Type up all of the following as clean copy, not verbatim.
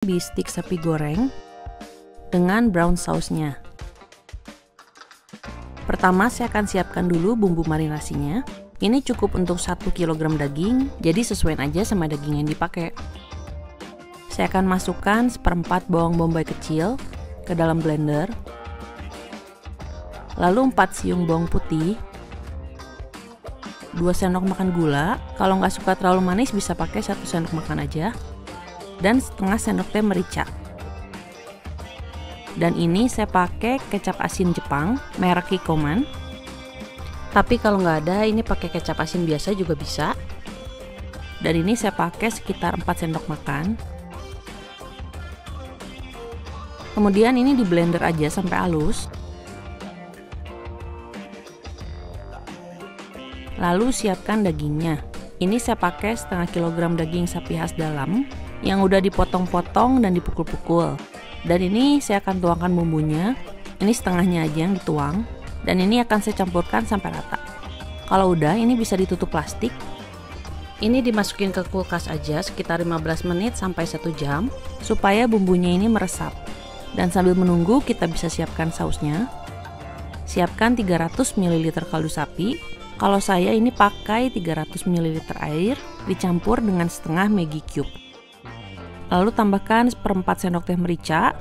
Bistik sapi goreng dengan brown sausnya. Pertama saya akan siapkan dulu bumbu marinasinya. Ini cukup untuk 1 kg daging, jadi sesuaiin aja sama daging yang dipakai. Saya akan masukkan 1/4 bawang bombay kecil ke dalam blender. Lalu 4 siung bawang putih, 2 sendok makan gula. Kalau nggak suka terlalu manis bisa pakai 1 sendok makan aja. Dan setengah sendok teh merica. Dan ini saya pakai kecap asin Jepang merek Kikkoman. Tapi kalau nggak ada, ini pakai kecap asin biasa juga bisa. Dan ini saya pakai sekitar 4 sendok makan. Kemudian ini di blender aja sampai halus. Lalu siapkan dagingnya. Ini saya pakai setengah kilogram daging sapi khas dalam yang udah dipotong-potong dan dipukul-pukul. Dan ini saya akan tuangkan bumbunya. Ini setengahnya aja yang dituang. Dan ini akan saya campurkan sampai rata. Kalau udah, ini bisa ditutup plastik. Ini dimasukin ke kulkas aja sekitar 15 menit sampai 1 jam supaya bumbunya ini meresap. Dan sambil menunggu kita bisa siapkan sausnya. Siapkan 300 ml kaldu sapi. Kalau saya ini pakai 300 ml air dicampur dengan setengah Maggi cube. Lalu tambahkan 1/4 sendok teh merica,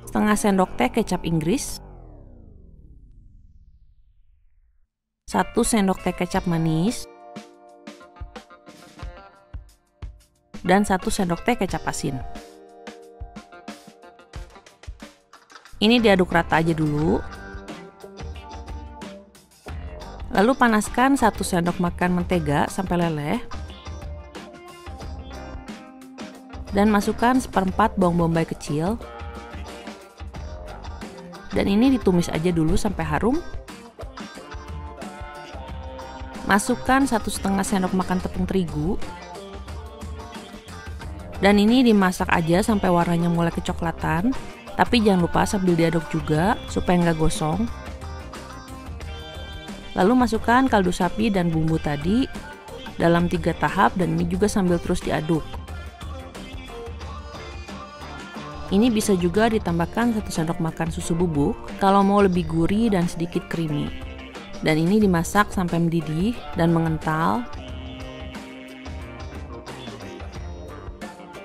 setengah sendok teh kecap Inggris, 1 sendok teh kecap manis, dan 1 sendok teh kecap asin. Ini diaduk rata aja dulu. Lalu panaskan 1 sendok makan mentega sampai leleh. Dan masukkan 1/4 bawang bombay kecil. Dan ini ditumis aja dulu sampai harum. Masukkan 1,5 sendok makan tepung terigu. Dan ini dimasak aja sampai warnanya mulai kecoklatan. Tapi jangan lupa sambil diaduk juga supaya nggak gosong. Lalu masukkan kaldu sapi dan bumbu tadi dalam 3 tahap dan ini juga sambil terus diaduk. Ini bisa juga ditambahkan 1 sendok makan susu bubuk kalau mau lebih gurih dan sedikit creamy. Dan ini dimasak sampai mendidih dan mengental.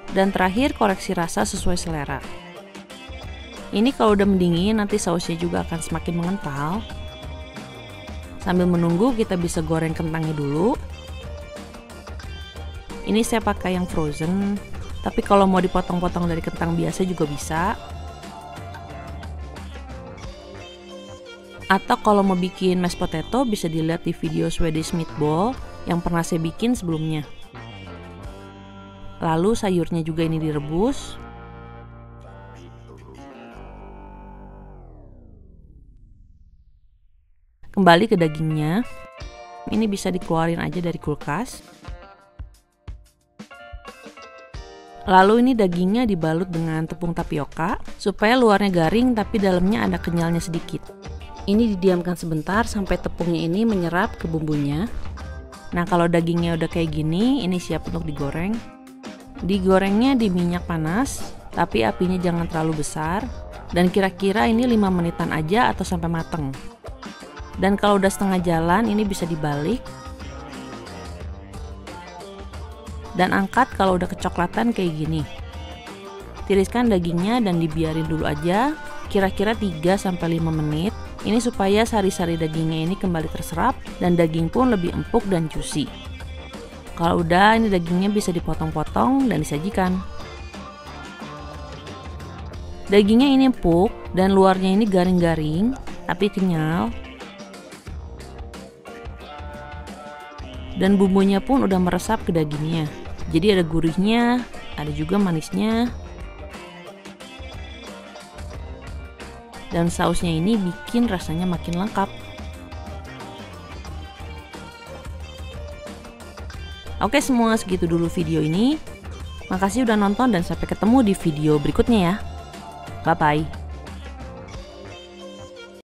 Dan terakhir koreksi rasa sesuai selera. Ini kalau udah mendingin nanti sausnya juga akan semakin mengental. Sambil menunggu kita bisa goreng kentangnya dulu. Ini saya pakai yang frozen, tapi kalau mau dipotong-potong dari kentang biasa juga bisa. Atau kalau mau bikin mashed potato bisa dilihat di video Swedish meatball yang pernah saya bikin sebelumnya. Lalu sayurnya juga ini direbus. Kembali ke dagingnya, ini bisa dikeluarin aja dari kulkas. Lalu ini dagingnya dibalut dengan tepung tapioka supaya luarnya garing tapi dalamnya ada kenyalnya sedikit. Ini didiamkan sebentar sampai tepungnya ini menyerap ke bumbunya. Nah kalau dagingnya udah kayak gini, ini siap untuk digoreng. Digorengnya di minyak panas, tapi apinya jangan terlalu besar. Dan kira-kira ini 5 menitan aja atau sampai mateng. Dan kalau udah setengah jalan ini bisa dibalik. Dan angkat kalau udah kecoklatan kayak gini. Tiriskan dagingnya dan dibiarin dulu aja kira-kira 3-5 menit. Ini supaya sari-sari dagingnya ini kembali terserap dan daging pun lebih empuk dan juicy. Kalau udah ini dagingnya bisa dipotong-potong dan disajikan. Dagingnya ini empuk dan luarnya ini garing-garing tapi kenyal. Dan bumbunya pun udah meresap ke dagingnya. Jadi ada gurihnya, ada juga manisnya. Dan sausnya ini bikin rasanya makin lengkap. Oke semua, segitu dulu video ini. Makasih udah nonton dan sampai ketemu di video berikutnya ya. Bye-bye.